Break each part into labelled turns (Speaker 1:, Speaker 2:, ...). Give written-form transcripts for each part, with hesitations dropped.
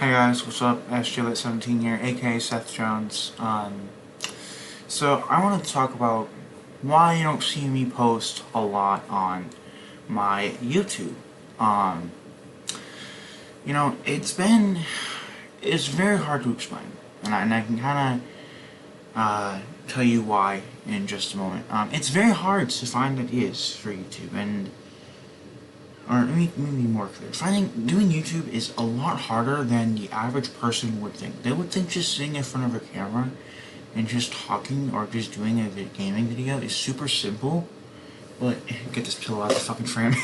Speaker 1: Hey guys, what's up? SJLit17 here, aka Seth Jones. So I want to talk about why you don't see me post a lot on my YouTube. Um, it's very hard to explain, and I can kind of tell you why in just a moment. It's very hard to find ideas for YouTube, or let me be more clear. Doing YouTube is a lot harder than the average person would think. They would think just sitting in front of a camera and just talking or just doing a gaming video is super simple. But get this pillow out of the fucking frame.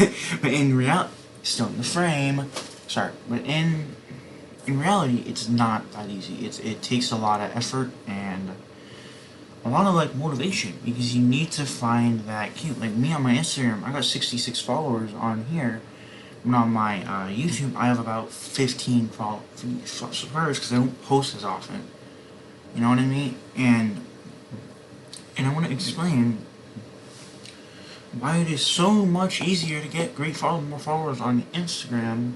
Speaker 1: But in reality, still in the frame. Sorry, but in reality, it's not that easy. It takes a lot of effort and a lot of motivation, because you need to find that cute. Like me on my Instagram, I got 66 followers on here, and on my YouTube I have about 15 subscribers because I don't post as often. You know what I mean? And I want to explain why it is so much easier to get more followers on Instagram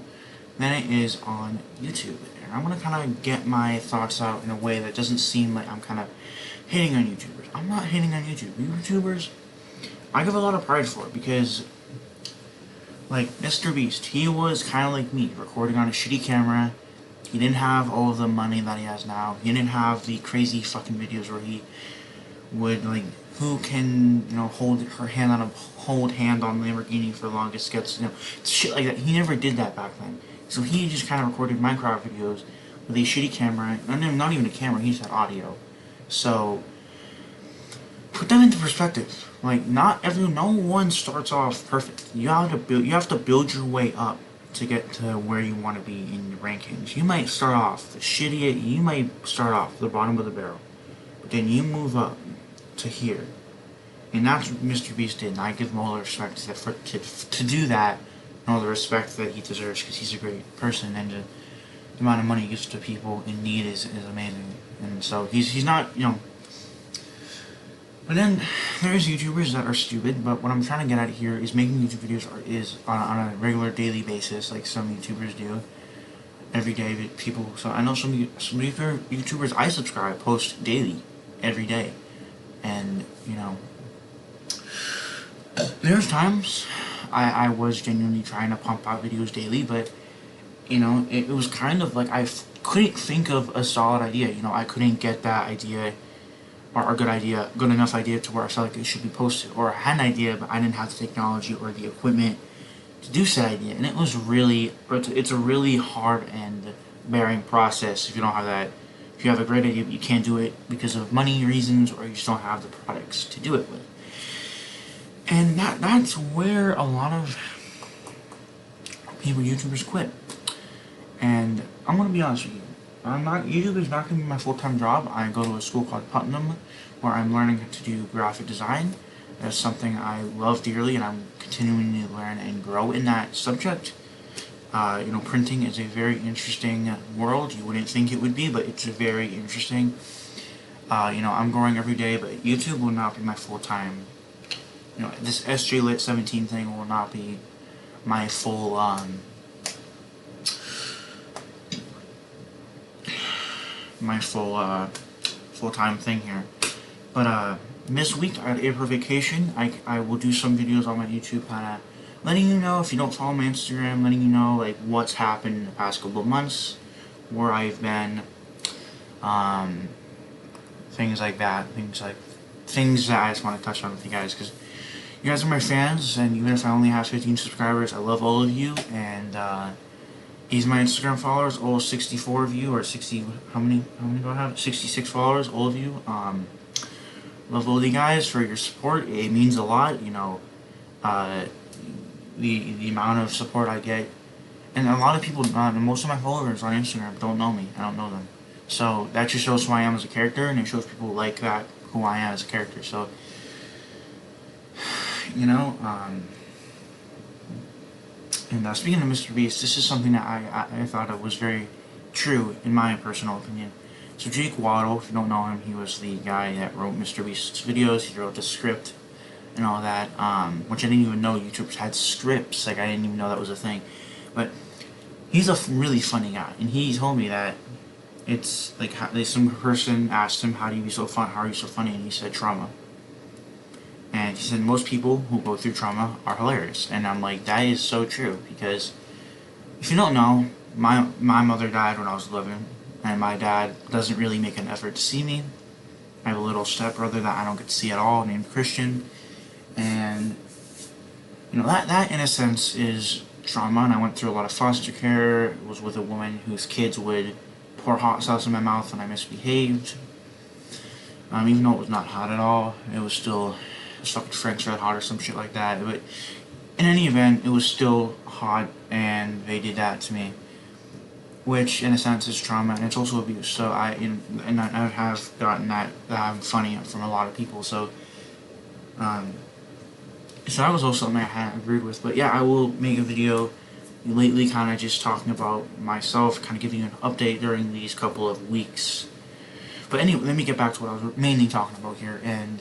Speaker 1: than it is on YouTube. And I want to kind of get my thoughts out in a way that doesn't seem like I'm kind of hating on YouTubers. I'm not hating on YouTubers. I give a lot of pride for it, because like Mr. Beast, he was kind of like me, recording on a shitty camera. He didn't have all of the money that he has now. He didn't have the crazy fucking videos where he would who can hold hand on Lamborghini for the longest, gets shit like that. He never did that back then. So he just kind of recorded Minecraft videos with a shitty camera. Not even a camera. He just had audio. So put that into perspective. No one starts off perfect. You have to build your way up to get to where you want to be in the rankings. You might start off the bottom of the barrel, but then you move up to here, and that's what Mr. Beast did. And I give him all the respect to do that, and all the respect that he deserves, because he's a great person, and the amount of money he gives to people in need is amazing. And so he's not But then there's YouTubers that are stupid. But what I'm trying to get at here is making YouTube videos is on a regular daily basis, like some YouTubers do every day. So I know some YouTubers I subscribe post daily, every day, and there's times I was genuinely trying to pump out videos daily, but it was kind of like couldn't think of a solid idea. I couldn't get that idea, or a good enough idea to where I felt like it should be posted. Or I had an idea, but I didn't have the technology or the equipment to do said idea. And it's a really hard and bearing process if you don't have that. If you have a great idea but you can't do it because of money reasons, or you just don't have the products to do it with. And that's where a lot of YouTubers quit. And I'm gonna be honest with you. YouTube is not going to be my full-time job. I go to a school called Putnam, where I'm learning to do graphic design. That's something I love dearly, and I'm continuing to learn and grow in that subject. Printing is a very interesting world. You wouldn't think it would be, but it's very interesting. I'm growing every day, but YouTube will not be my full-time. This SJLit17 thing will not be my full, full-time thing here. But this week I had April vacation. I will do some videos on my YouTube, kind of letting you know, if you don't follow my Instagram, letting you know what's happened in the past couple of months, where I've been, things like that, things that I just want to touch on with you guys, because you guys are my fans, and even if I only have 15 subscribers, I love all of you. And these are my Instagram followers, all 64 of you, or 60, how many do I have? 66 followers, all of you. Love all of you guys for your support. It means a lot, the amount of support I get. And a lot of people, most of my followers on Instagram don't know me. I don't know them. So that just shows who I am as a character, and it shows people like that, who I am as a character. So, and speaking of Mr. Beast, this is something that I thought it was very true, in my personal opinion. So Jake Waddle, if you don't know him, he was the guy that wrote Mr. Beast's videos. He wrote the script and all that, which I didn't even know YouTubers had scripts. I didn't even know that was a thing. But he's a really funny guy, and he told me that it's like some person asked him, "How do you be so fun? How are you so funny?" And he said, "Trauma." And he said most people who go through trauma are hilarious, and I'm like, that is so true, because if you don't know, my mother died when I was 11, and my dad doesn't really make an effort to see me. I have a little stepbrother that I don't get to see at all, named Christian, and that in a sense is trauma. And I went through a lot of foster care. It was with a woman whose kids would pour hot sauce in my mouth when I misbehaved. Even though it was not hot at all, it was still fucking Frank's Red Hot or some shit like that. But in any event, it was still hot, and they did that to me, which in a sense is trauma, and it's also abuse. So I have gotten that funny from a lot of people. So so that was also something I hadn't agreed with. But yeah, I will make a video lately, kind of just talking about myself, kind of giving you an update during these couple of weeks. But anyway, let me get back to what I was mainly talking about here, and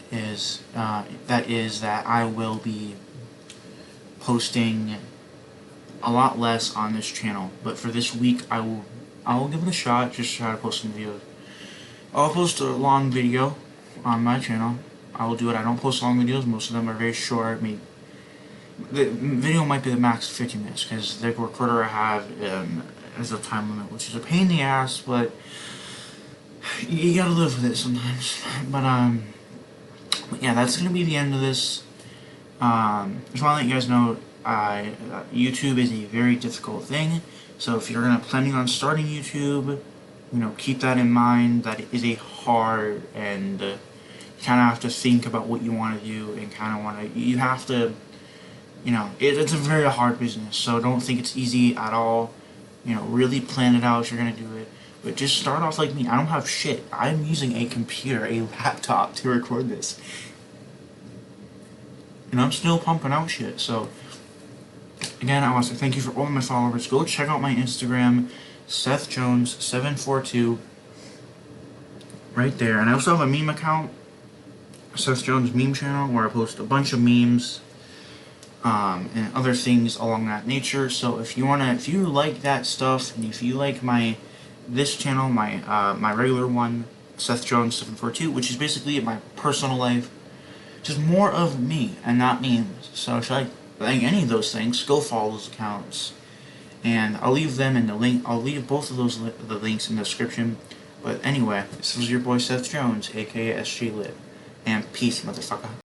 Speaker 1: that I will be posting a lot less on this channel. But for this week, I will give it a shot. Just try to post some videos. I'll post a long video on my channel. I will do it. I don't post long videos. Most of them are very short. The video might be the max 50 minutes, because the recorder I have has a time limit, which is a pain in the ass, but you gotta live with it sometimes. But yeah, that's gonna be the end of this. Just want to let you guys know, YouTube is a very difficult thing. So if you're planning on starting YouTube, keep that in mind. That it is a hard, and you kind of have to think about what you want to do, and you have to, it's a very hard business. So don't think it's easy at all. Really plan it out if you're gonna do it. But just start off like me. I don't have shit. I'm using a computer, a laptop, to record this. And I'm still pumping out shit. So, again, I want to say thank you for all my followers. Go check out my Instagram, SethJones742. Right there. And I also have a meme account, Seth Jones Meme Channel, where I post a bunch of memes and other things along that nature. So if you like that stuff, and if you like this channel, my regular one, Seth Jones 742, which is basically my personal life, just more of me and not memes. So if you like any of those things, go follow those accounts, and I'll leave them in the link. I'll leave both of those the links in the description. But anyway, this was your boy Seth Jones, aka SG Lit, and peace, motherfucker.